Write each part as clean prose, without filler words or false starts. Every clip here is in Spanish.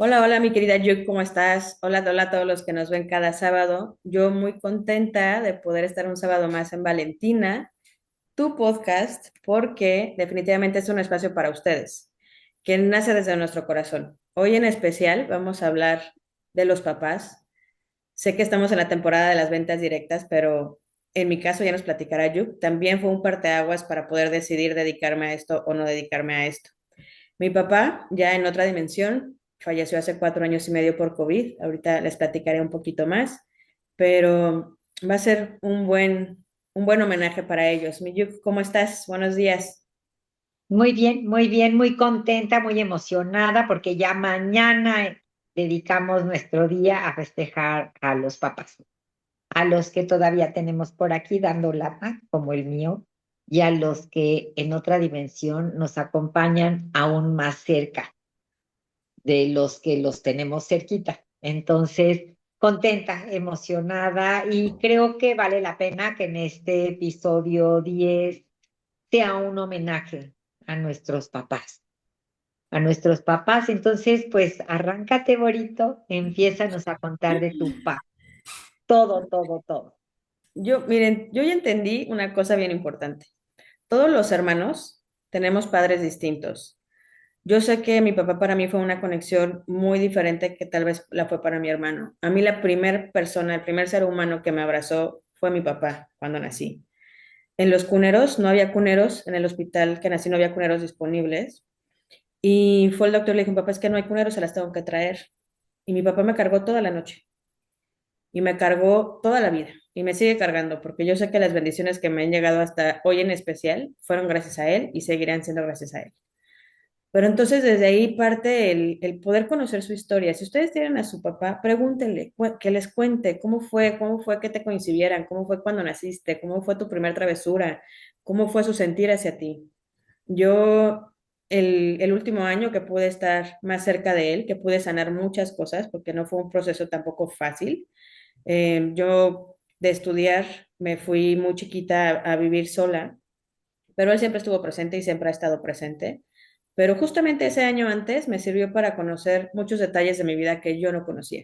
Hola, hola, mi querida Yuk, ¿cómo estás? Hola, hola a todos los que nos ven cada sábado. Yo muy contenta de poder estar un sábado más en Valentina, tu podcast, porque definitivamente es un espacio para ustedes, que nace desde nuestro corazón. Hoy en especial vamos a hablar de los papás. Sé que estamos en la temporada de las ventas directas, pero en mi caso ya nos platicará Yuk. También fue un parteaguas para poder decidir dedicarme a esto o no dedicarme a esto. Mi papá, ya en otra dimensión, falleció hace 4 años y medio por COVID. Ahorita les platicaré un poquito más, pero va a ser un buen homenaje para ellos. Miyuk, ¿cómo estás? Buenos días. Muy bien, muy contenta, muy emocionada porque ya mañana dedicamos nuestro día a festejar a los papás, a los que todavía tenemos por aquí dando lata, como el mío, y a los que en otra dimensión nos acompañan aún más cerca de los que los tenemos cerquita. Entonces, contenta, emocionada y creo que vale la pena que en este episodio 10 sea un homenaje a nuestros papás. A nuestros papás. Entonces, pues arráncate, Borito, empiézanos a contar de tu papá. Todo, todo, todo. Miren, yo ya entendí una cosa bien importante. Todos los hermanos tenemos padres distintos. Yo sé que mi papá para mí fue una conexión muy diferente que tal vez la fue para mi hermano. A mí la primera persona, el primer ser humano que me abrazó fue mi papá cuando nací. En los cuneros, no había cuneros, en el hospital que nací no había cuneros disponibles. Y fue el doctor, le dijo, papá, es que no hay cuneros, se las tengo que traer. Y mi papá me cargó toda la noche y me cargó toda la vida y me sigue cargando porque yo sé que las bendiciones que me han llegado hasta hoy en especial fueron gracias a él y seguirán siendo gracias a él. Pero entonces desde ahí parte el poder conocer su historia. Si ustedes tienen a su papá, pregúntenle, que les cuente cómo fue que te coincidieran, cómo fue cuando naciste, cómo fue tu primer travesura, cómo fue su sentir hacia ti. Yo, el último año que pude estar más cerca de él, que pude sanar muchas cosas, porque no fue un proceso tampoco fácil. Yo de estudiar me fui muy chiquita a vivir sola, pero él siempre estuvo presente y siempre ha estado presente. Pero justamente ese año antes me sirvió para conocer muchos detalles de mi vida que yo no conocía.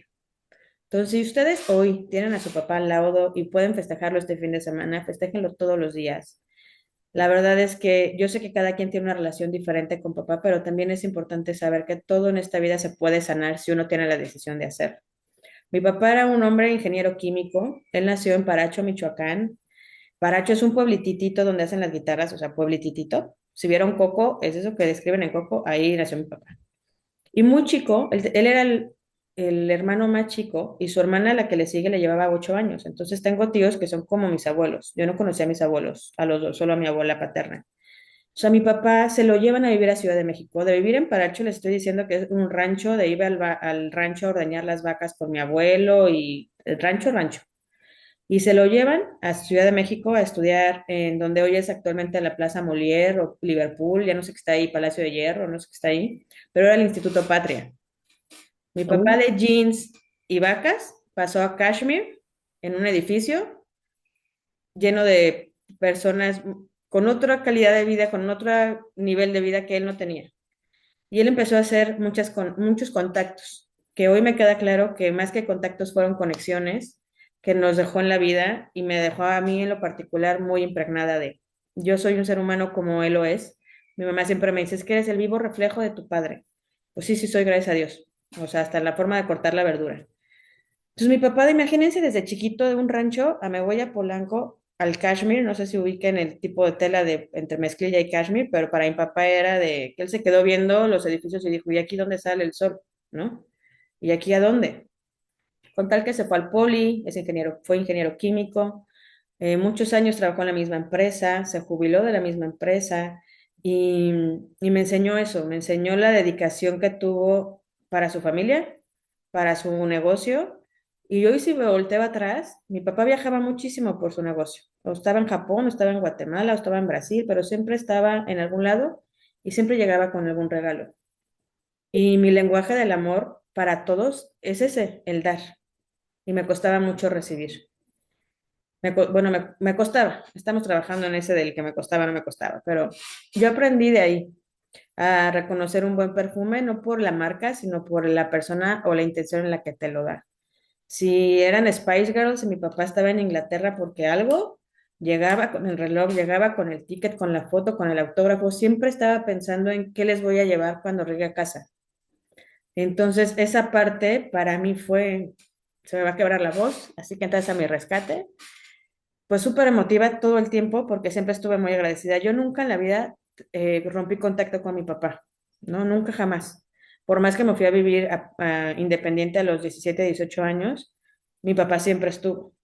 Entonces, si ustedes hoy tienen a su papá al lado y pueden festejarlo este fin de semana, festéjenlo todos los días. La verdad es que yo sé que cada quien tiene una relación diferente con papá, pero también es importante saber que todo en esta vida se puede sanar si uno tiene la decisión de hacerlo. Mi papá era un hombre ingeniero químico. Él nació en Paracho, Michoacán. Paracho es un pueblititito donde hacen las guitarras, o sea, pueblititito. Si vieron Coco, es eso que describen en Coco, ahí nació mi papá. Y muy chico, él era el hermano más chico y su hermana, la que le sigue, le llevaba 8 años. Entonces tengo tíos que son como mis abuelos. Yo no conocía a mis abuelos, a los dos, solo a mi abuela paterna. O sea, mi papá se lo llevan a vivir a Ciudad de México. De vivir en Paracho, les estoy diciendo que es un rancho, de ir al rancho a ordeñar las vacas por mi abuelo y el rancho, rancho. Y se lo llevan a Ciudad de México a estudiar en donde hoy es actualmente la Plaza Molière o Liverpool, ya no sé qué está ahí, Palacio de Hierro, no sé qué está ahí, pero era el Instituto Patria. Mi papá Uh, de jeans y vacas pasó a Kashmir en un edificio lleno de personas con otra calidad de vida, con otro nivel de vida que él no tenía. Y él empezó a hacer muchos contactos, que hoy me queda claro que más que contactos fueron conexiones que nos dejó en la vida y me dejó a mí en lo particular muy impregnada de, yo soy un ser humano como él lo es. Mi mamá siempre me dice, es que eres el vivo reflejo de tu padre. Pues sí, sí soy, gracias a Dios. O sea, hasta la forma de cortar la verdura. Entonces mi papá, imagínense desde chiquito de un rancho a me voy a Polanco al cashmere, no sé si ubiquen el tipo de tela de entre mezclilla y cashmere, pero para mi papá era de que él se quedó viendo los edificios y dijo, ¿y aquí dónde sale el sol? ¿No? ¿Y aquí a dónde? Con tal que se fue al poli, es ingeniero, fue ingeniero químico, muchos años trabajó en la misma empresa, se jubiló de la misma empresa y, y me enseñó eso, me enseñó la dedicación que tuvo para su familia, para su negocio. Y hoy si me volteo atrás, mi papá viajaba muchísimo por su negocio. O estaba en Japón, o estaba en Guatemala, o estaba en Brasil, pero siempre estaba en algún lado y siempre llegaba con algún regalo. Y mi lenguaje del amor para todos es ese, el dar. Y me costaba mucho recibir. Bueno, me costaba. Estamos trabajando en ese del que me costaba, no me costaba, pero yo aprendí de ahí. a reconocer un buen perfume, no por la marca, sino por la persona o la intención en la que te lo da. Si eran Spice Girls y mi papá estaba en Inglaterra porque algo, llegaba con el reloj, llegaba con el ticket, con la foto, con el autógrafo, siempre estaba pensando en qué les voy a llevar cuando llegue a casa. Entonces, esa parte para mí fue, se me va a quebrar la voz, así que entonces a mi rescate, pues súper emotiva todo el tiempo porque siempre estuve muy agradecida. Yo nunca en la vida rompí contacto con mi papá, ¿no? Nunca jamás. Por más que me fui a vivir independiente a los 17 18 años, mi papá siempre estuvo,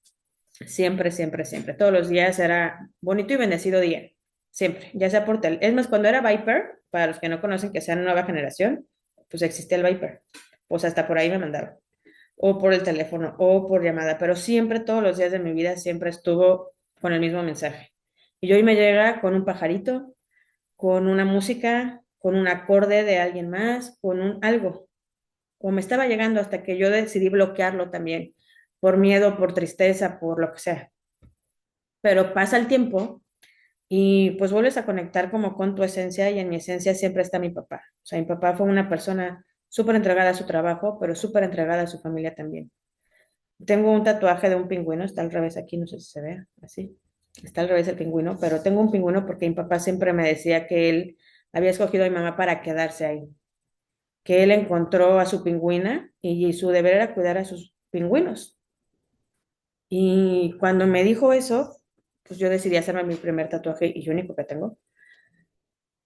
siempre, siempre, siempre. Todos los días era bonito y bendecido día, siempre, ya sea por tel. Es más, cuando era Viper, para los que no conocen que sean nueva generación, pues existía el Viper, pues hasta por ahí me mandaron o por el teléfono o por llamada, pero siempre, todos los días de mi vida, siempre estuvo con el mismo mensaje. Y hoy me llega con un pajarito, con una música, con un acorde de alguien más, con un algo. O me estaba llegando hasta que yo decidí bloquearlo también, por miedo, por tristeza, por lo que sea. Pero pasa el tiempo y pues vuelves a conectar como con tu esencia y en mi esencia siempre está mi papá. O sea, mi papá fue una persona súper entregada a su trabajo, pero súper entregada a su familia también. Tengo un tatuaje de un pingüino, está al revés aquí, no sé si se ve así. Está al revés el pingüino, pero tengo un pingüino porque mi papá siempre me decía que él había escogido a mi mamá para quedarse ahí, que él encontró a su pingüina y su deber era cuidar a sus pingüinos. Y cuando me dijo eso, pues yo decidí hacerme mi primer tatuaje y único que tengo.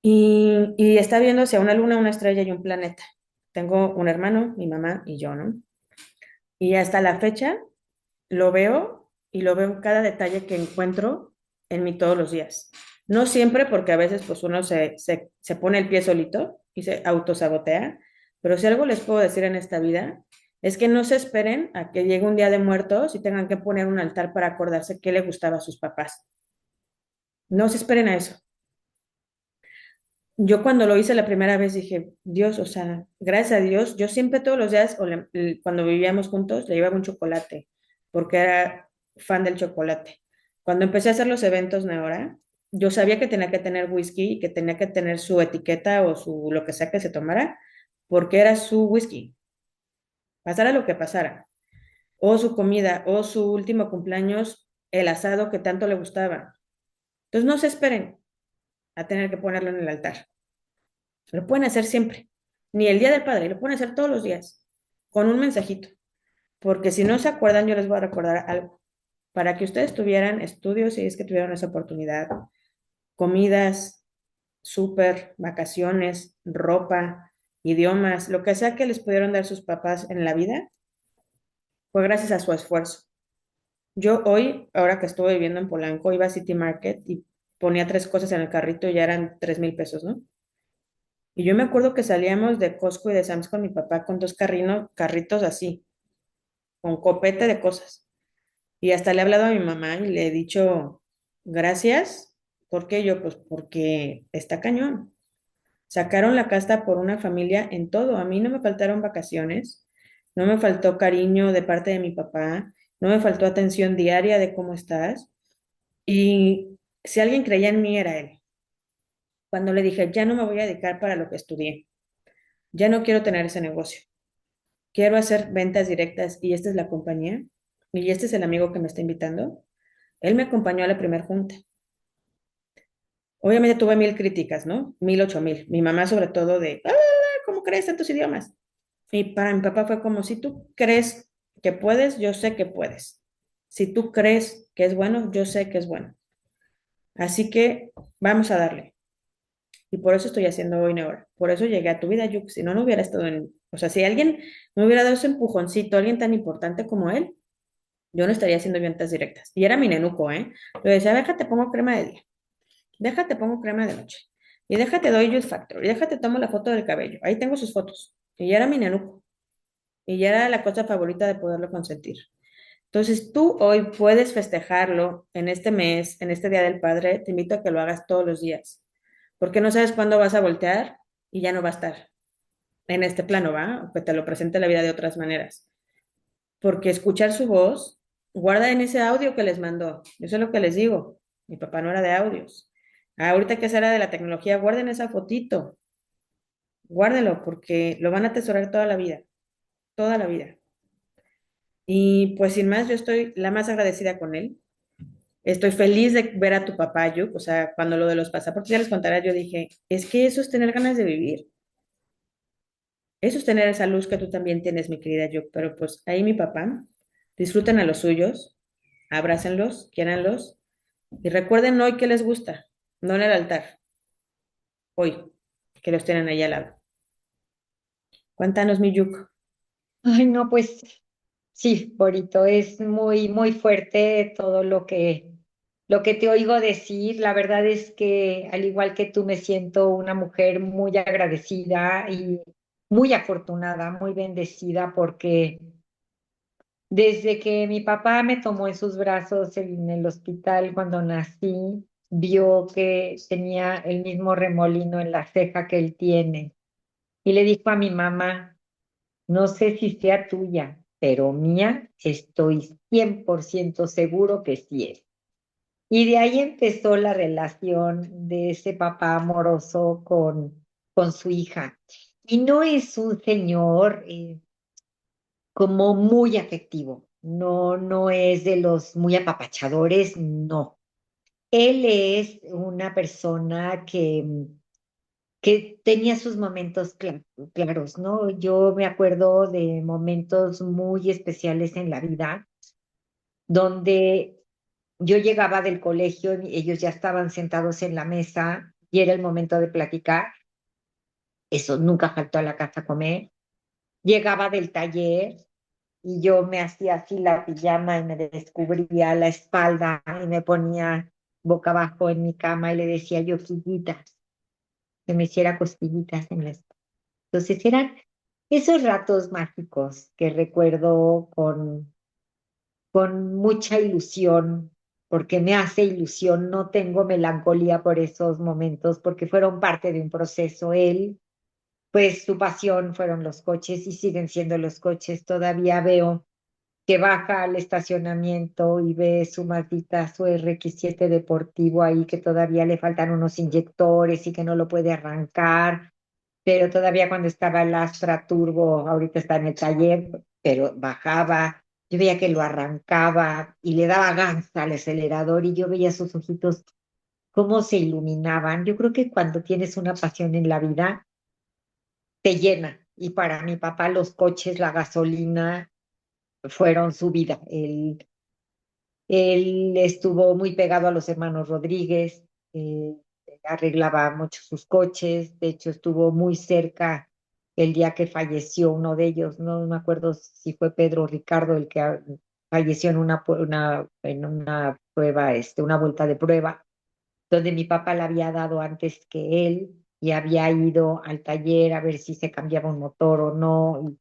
Y está viendo hacia una luna, una estrella y un planeta. Tengo un hermano, mi mamá y yo, ¿no? Y hasta la fecha lo veo y lo veo en cada detalle que encuentro en mí todos los días. No siempre, porque a veces pues uno se pone el pie solito y se autosabotea, pero si algo les puedo decir en esta vida es que no se esperen a que llegue un día de muertos y tengan que poner un altar para acordarse qué le gustaba a sus papás. No se esperen a eso. Yo cuando lo hice la primera vez dije, Dios, o sea, gracias a Dios, yo siempre todos los días, cuando vivíamos juntos, le llevaba un chocolate, porque era fan del chocolate. Cuando empecé a hacer los eventos ahora, yo sabía que tenía que tener whisky y que tenía que tener su etiqueta o su lo que sea que se tomara, porque era su whisky, pasara lo que pasara, o su comida, o su último cumpleaños, el asado que tanto le gustaba. Entonces no se esperen a tener que ponerlo en el altar. Lo pueden hacer siempre, ni el Día del Padre, lo pueden hacer todos los días, con un mensajito, porque si no se acuerdan, yo les voy a recordar algo, para que ustedes tuvieran estudios, si es que tuvieron esa oportunidad, comidas, súper, vacaciones, ropa, idiomas, lo que sea que les pudieron dar sus papás en la vida, fue gracias a su esfuerzo. Yo hoy, ahora que estuve viviendo en Polanco, iba a City Market y ponía tres cosas en el carrito y ya eran 3,000 pesos, ¿no? Y yo me acuerdo que salíamos de Costco y de Sam's con mi papá con dos carritos así, con copete de cosas. Y hasta le he hablado a mi mamá y le he dicho, gracias. ¿Por qué yo? Pues porque está cañón. Sacaron la casta por una familia en todo. A mí no me faltaron vacaciones, no me faltó cariño de parte de mi papá, no me faltó atención diaria de cómo estás. Y si alguien creía en mí era él. Cuando le dije, ya no me voy a dedicar para lo que estudié, ya no quiero tener ese negocio. Quiero hacer ventas directas y esta es la compañía y este es el amigo que me está invitando. Él me acompañó a la primera junta. Obviamente tuve 1,000 críticas, ¿no? 1,000, 8,000. Mi mamá sobre todo de, ¿cómo crees tantos idiomas? Y para mi papá fue como, si tú crees que puedes, yo sé que puedes. Si tú crees que es bueno, yo sé que es bueno. Así que vamos a darle. Y por eso estoy haciendo hoy ahora. Por eso llegué a tu vida, Yux. Si no, no hubiera estado en... O sea, si alguien me hubiera dado ese empujoncito, alguien tan importante como él, yo no estaría haciendo ventas directas. Y era mi nenuco, ¿eh? Le decía, déjate, pongo crema de día, déjate, pongo crema de noche, y déjate, doy Youth Factor, y déjate, tomo la foto del cabello. Ahí tengo sus fotos. Y ya era mi nenuco. Y ya era la cosa favorita de poderlo consentir. Entonces, tú hoy puedes festejarlo en este mes, en este Día del Padre. Te invito a que lo hagas todos los días. Porque no sabes cuándo vas a voltear y ya no va a estar en este plano, ¿va? O que te lo presente la vida de otras maneras. Porque escuchar su voz, guarda en ese audio que les mandó. Eso es lo que les digo. Mi papá no era de audios. Ahorita que es era de la tecnología, guarden esa fotito. guárdelo porque lo van a atesorar toda la vida, toda la vida. Y pues sin más, yo estoy la más agradecida con él. Estoy feliz de ver a tu papá, Yuk. O sea, cuando lo de los pasaportes ya les contará, yo dije, es que eso es tener ganas de vivir. Eso es tener esa luz que tú también tienes, mi querida Yuk. Pero pues ahí mi papá, disfruten a los suyos, abrácenlos, quiéranlos y recuerden hoy que les gusta, no en el altar, hoy, que los tienen ahí al lado. Cuéntanos, mi Yuk. Ay, no, pues sí, Borito, es muy, muy fuerte todo lo que te oigo decir. La verdad es que al igual que tú me siento una mujer muy agradecida y muy afortunada, muy bendecida porque desde que mi papá me tomó en sus brazos en el hospital cuando nací, vio que tenía el mismo remolino en la ceja que él tiene y le dijo a mi mamá, no sé si sea tuya, pero mía, estoy 100% seguro que sí es. Y de ahí empezó la relación de ese papá amoroso con su hija. Y no es un señor como muy afectivo, no, no es de los muy apapachadores, no. Él es una persona que tenía sus momentos claros, ¿no? Yo me acuerdo de momentos muy especiales en la vida, donde yo llegaba del colegio y ellos ya estaban sentados en la mesa y era el momento de platicar. Eso nunca faltó a la casa a comer. Llegaba del taller y yo me hacía así la pijama y me descubría la espalda y me ponía boca abajo en mi cama y le decía yo, "Quillitas", que me hiciera costillitas en la espalda. Entonces eran esos ratos mágicos que recuerdo con mucha ilusión, porque me hace ilusión, no tengo melancolía por esos momentos, porque fueron parte de un proceso. Él, pues su pasión fueron los coches y siguen siendo los coches. Todavía veo que baja al estacionamiento y ve su Mazdita, su RX-7 deportivo ahí, que todavía le faltan unos inyectores y que no lo puede arrancar, pero todavía cuando estaba el Astra Turbo, ahorita está en el taller, pero bajaba, yo veía que lo arrancaba y le daba gas al acelerador y yo veía sus ojitos cómo se iluminaban. Yo creo que cuando tienes una pasión en la vida, te llena. Y para mi papá los coches, la gasolina fueron su vida. Él estuvo muy pegado a los hermanos Rodríguez, arreglaba mucho sus coches, de hecho estuvo muy cerca el día que falleció uno de ellos, no me acuerdo si fue Pedro o Ricardo el que falleció en en una prueba, una vuelta de prueba, donde mi papá la había dado antes que él y había ido al taller a ver si se cambiaba un motor o no,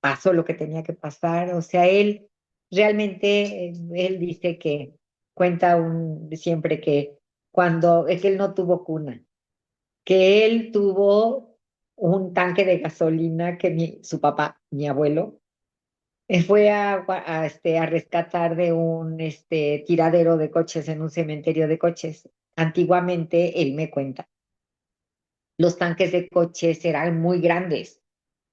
pasó lo que tenía que pasar. O sea, él realmente, él dice que cuenta siempre que cuando es que él no tuvo cuna, que él tuvo un tanque de gasolina que su papá, mi abuelo, fue a rescatar de un tiradero de coches en un cementerio de coches. Antiguamente, él me cuenta, los tanques de coches eran muy grandes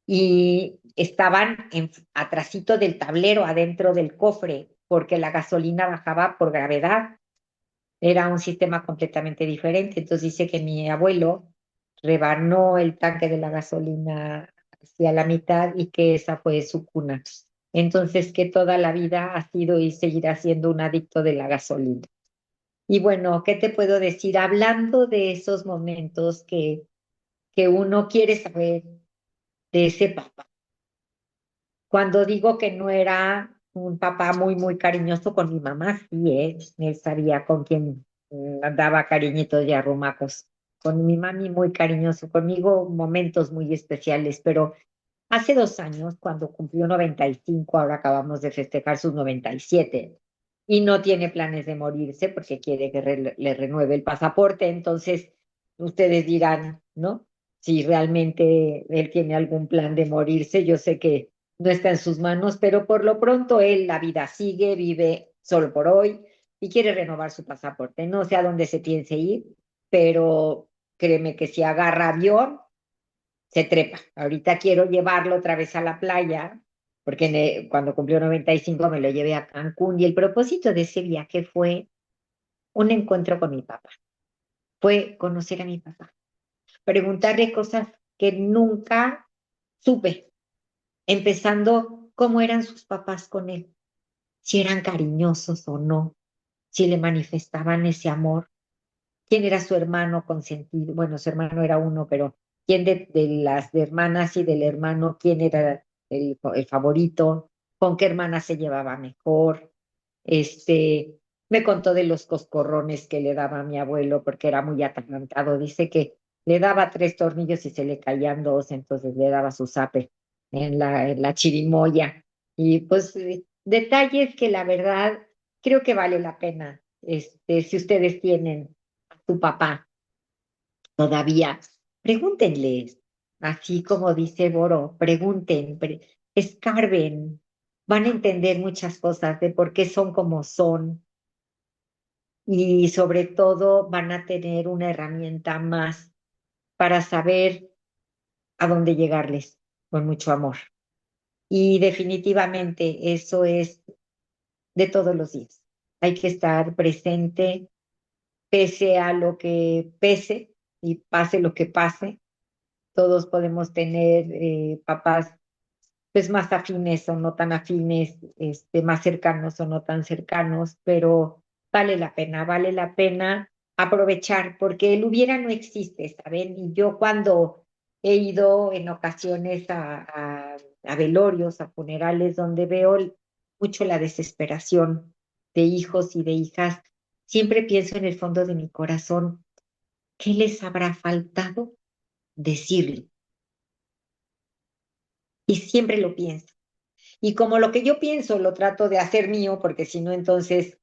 y estaban atrasito del tablero, adentro del cofre, porque la gasolina bajaba por gravedad. Era un sistema completamente diferente. Entonces dice que mi abuelo rebanó el tanque de la gasolina hacia la mitad y que esa fue su cuna. Entonces que toda la vida ha sido y seguirá siendo un adicto de la gasolina. Y bueno, ¿qué te puedo decir? Hablando de esos momentos que uno quiere saber de ese papá. Cuando digo que no era un papá muy, muy cariñoso con mi mamá, sí, él sabía con quién daba cariñitos y arrumacos. Con mi mami muy cariñoso, conmigo momentos muy especiales, pero hace 2 años, cuando cumplió 95, ahora acabamos de festejar sus 97, y no tiene planes de morirse porque quiere que le renueve el pasaporte, entonces ustedes dirán, ¿no? Si realmente él tiene algún plan de morirse, yo sé que no está en sus manos, pero por lo pronto él, la vida sigue, vive solo por hoy y quiere renovar su pasaporte. No sé a dónde se piense ir, pero créeme que si agarra avión, se trepa. Ahorita quiero llevarlo otra vez a la playa, porque cuando cumplió 95 me lo llevé a Cancún y el propósito de ese viaje fue un encuentro con mi papá, fue conocer a mi papá, preguntarle cosas que nunca supe, empezando cómo eran sus papás con él, si eran cariñosos o no, si le manifestaban ese amor, quién era su hermano consentido, bueno, su hermano era uno, pero quién de las de hermanas y del hermano, quién era el favorito, con qué hermana se llevaba mejor, este, me contó de los coscorrones que le daba a mi abuelo porque era muy atarantado, dice que le daba 3 tornillos y se le caían dos, entonces le daba su zape en la chirimoya, y pues detalles que la verdad creo que vale la pena, si ustedes tienen tu papá todavía, pregúntenles, así como dice Boro, pregunten, escarben, van a entender muchas cosas de por qué son como son y sobre todo van a tener una herramienta más para saber a dónde llegarles con mucho amor. Y definitivamente eso es de todos los días. Hay que estar presente pese a lo que pese y pase lo que pase. Todos podemos tener papás pues más afines o no tan afines, más cercanos o no tan cercanos, pero vale la pena aprovechar, porque el hubiera no existe, ¿saben? Y yo cuando he ido en ocasiones a velorios, a funerales, donde veo mucho la desesperación de hijos y de hijas, siempre pienso en el fondo de mi corazón, ¿qué les habrá faltado decirle? Y siempre lo pienso. Y como lo que yo pienso lo trato de hacer mío, porque si no, entonces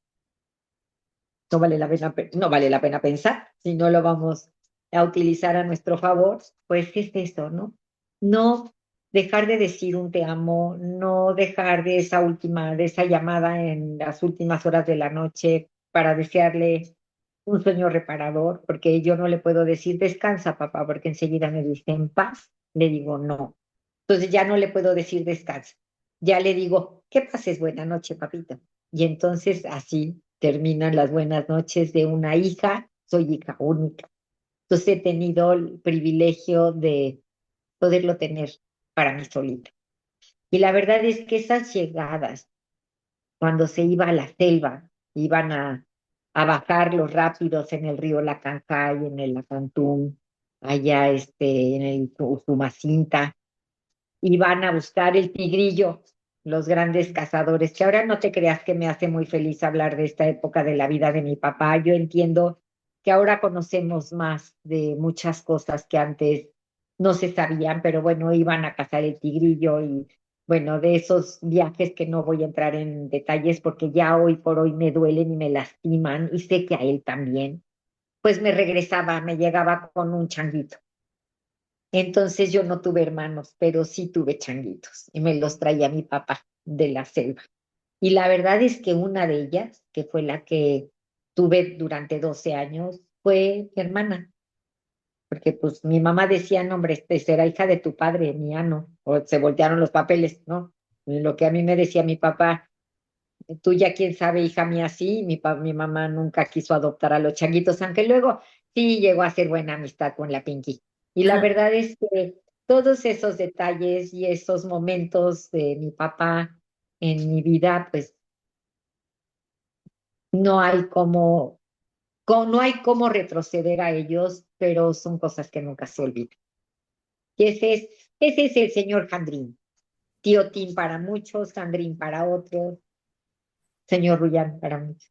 no vale la pena, no vale la pena pensar, si no lo vamos a utilizar a nuestro favor, pues es eso, ¿no? No dejar de decir un te amo, no dejar de esa llamada en las últimas horas de la noche para desearle un sueño reparador, porque yo no le puedo decir descansa, papá, porque enseguida me dice en paz, le digo no. Entonces ya no le puedo decir descansa. Ya le digo, que pases buena noche, papito. Y entonces así terminan las buenas noches de una hija. Soy hija única. Entonces he tenido el privilegio de poderlo tener para mí solita. Y la verdad es que esas llegadas, cuando se iba a la selva, iban a bajar los rápidos en el río Lacancay, en el Lacantún, allá en el Usumacinta, y van a buscar el tigrillo, los grandes cazadores, que ahora no te creas que me hace muy feliz hablar de esta época de la vida de mi papá. Yo entiendo que ahora conocemos más de muchas cosas que antes no se sabían, pero bueno, iban a cazar el tigrillo y bueno, de esos viajes que no voy a entrar en detalles porque ya hoy por hoy me duelen y me lastiman y sé que a él también, pues me regresaba, me llegaba con un changuito. Entonces yo no tuve hermanos, pero sí tuve changuitos y me los traía mi papá de la selva. Y la verdad es que una de ellas, que fue la que tuve durante 12 años, fue mi hermana, porque pues mi mamá decía, no, hombre, será hija de tu padre, mía no, o se voltearon los papeles, ¿no? Lo que a mí me decía mi papá, tú ya quién sabe, hija mía, sí, mi mamá nunca quiso adoptar a los changuitos, aunque luego sí llegó a ser buena amistad con la Pinky. Y la verdad es que todos esos detalles y esos momentos de mi papá en mi vida, pues no hay no hay cómo retroceder a ellos, pero son cosas que nunca se olvidan. Y ese es el señor Jandrín, tío Tim para muchos, Jandrín para otros, señor Rullán para muchos.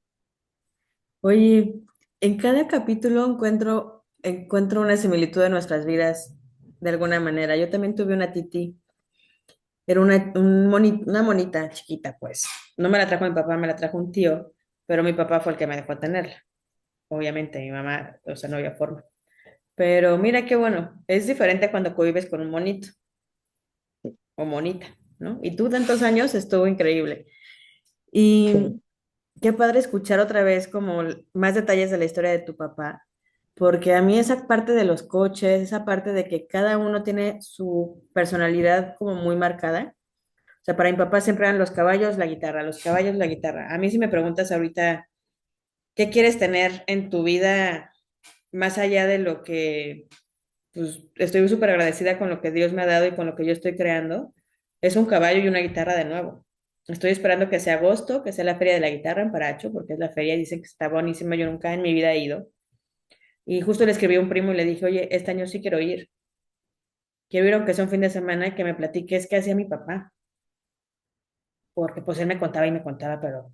Oye, en cada capítulo encuentro una similitud de nuestras vidas de alguna manera. Yo también tuve una titi, era una monita chiquita, pues. No me la trajo mi papá, me la trajo un tío, pero mi papá fue el que me dejó tenerla. Obviamente, mi mamá, o sea, no había forma. Pero mira qué bueno, es diferente cuando convives con un monito o monita, ¿no? Y tú tantos años estuvo increíble. Y Sí. qué padre escuchar otra vez como más detalles de la historia de tu papá. porque a mí esa parte de los coches, esa parte de que cada uno tiene su personalidad como muy marcada. O sea, para mi papá siempre eran los caballos, la guitarra, los caballos, la guitarra. A mí si me preguntas ahorita, ¿qué quieres tener en tu vida más allá de lo que, pues estoy súper agradecida con lo que Dios me ha dado y con lo que yo estoy creando? Es un caballo y una guitarra de nuevo. Estoy esperando que sea agosto, que sea la feria de la guitarra en Paracho, porque es la feria y dicen que está buenísima. Yo nunca en mi vida he ido. Y justo le escribí a un primo y le dije, oye, este año sí quiero ir. Quiero ir aunque sea un fin de semana y que me platiques qué hacía mi papá. Porque pues él me contaba y me contaba, pero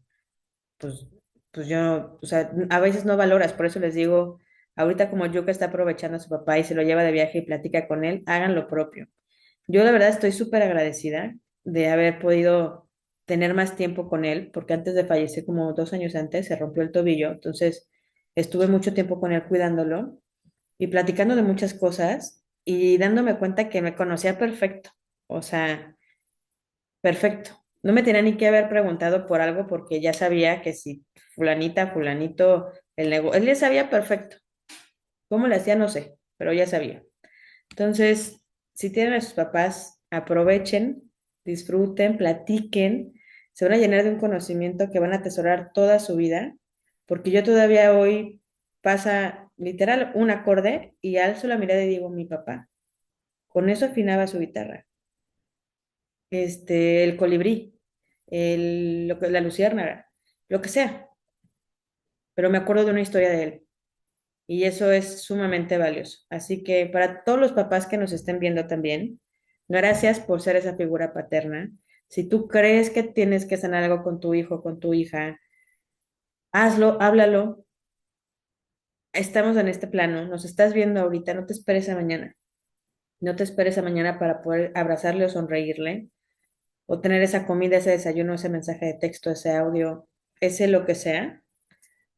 pues, pues yo, o sea, a veces no valoras. Por eso les digo, ahorita como yo que está aprovechando a su papá y se lo lleva de viaje y platica con él, hagan lo propio. Yo la verdad estoy súper agradecida de haber podido tener más tiempo con él, porque antes de fallecer, como 2 años antes, se rompió el tobillo. Entonces, estuve mucho tiempo con él cuidándolo y platicando de muchas cosas y dándome cuenta que me conocía perfecto, o sea, perfecto. No me tenía ni que haber preguntado por algo porque ya sabía que si fulanita, fulanito, el negocio, él ya sabía perfecto. ¿Cómo le hacía? No sé, pero ya sabía. Entonces, si tienen a sus papás, aprovechen, disfruten, platiquen, se van a llenar de un conocimiento que van a atesorar toda su vida, porque yo todavía hoy pasa literal un acorde y alzo la mirada y digo, mi papá, con eso afinaba su guitarra, el colibrí, la luciérnaga, lo que sea, pero me acuerdo de una historia de él. Y eso es sumamente valioso. Así que para todos los papás que nos estén viendo también, gracias por ser esa figura paterna. Si tú crees que tienes que sanar algo con tu hijo, con tu hija, hazlo, háblalo. Estamos en este plano, nos estás viendo ahorita, no te esperes a mañana. No te esperes a mañana para poder abrazarle o sonreírle, o tener esa comida, ese desayuno, ese mensaje de texto, ese audio, ese lo que sea,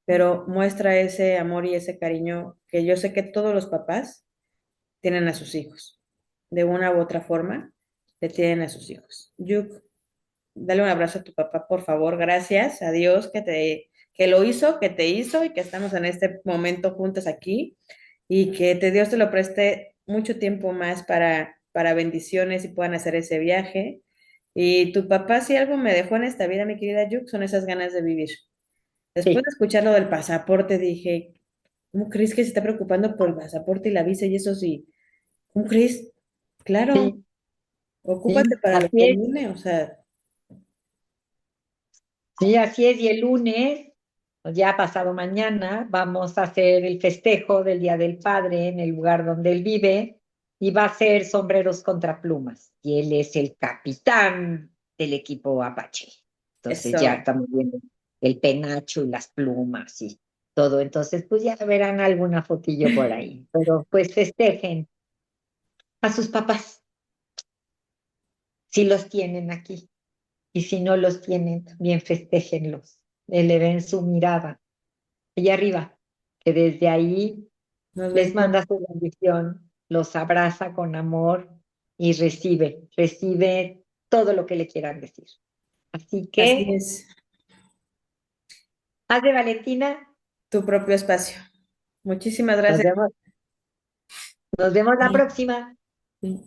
pero muestra ese amor y ese cariño que yo sé que todos los papás tienen a sus hijos. De una u otra forma, le tienen a sus hijos. Yuk, dale un abrazo a tu papá, por favor. Gracias a Dios que lo hizo, que te hizo y que estamos en este momento juntos aquí y que Dios te lo preste mucho tiempo más para bendiciones y puedan hacer ese viaje. Y tu papá, si algo me dejó en esta vida, mi querida Yuk, son esas ganas de vivir. Después de Sí, escuchar lo del pasaporte, dije, ¿cómo crees que se está preocupando por el pasaporte y la visa y eso sí? ¿Cómo crees? Claro, sí, ocúpate sí, para lo así que es. viene, o sea, Sí, así es. Y el lunes, pues ya pasado mañana, vamos a hacer el festejo del Día del Padre en el lugar donde él vive y va a ser sombreros contra plumas. Y él es el capitán del equipo Apache. Entonces ya eso. estamos viendo el penacho y las plumas y todo. Entonces, pues ya verán alguna fotillo por ahí. Pero pues festejen a sus papás, si los tienen aquí. Y si no los tienen, también festéjenlos. Eleven su mirada allá arriba, que desde ahí Nos les bendice. manda su bendición, los abraza con amor y recibe todo lo que le quieran decir. Así Así que, es, haz de Valentina, tu propio espacio. Muchísimas nos gracias. vemos, nos vemos la Sí, próxima. sí.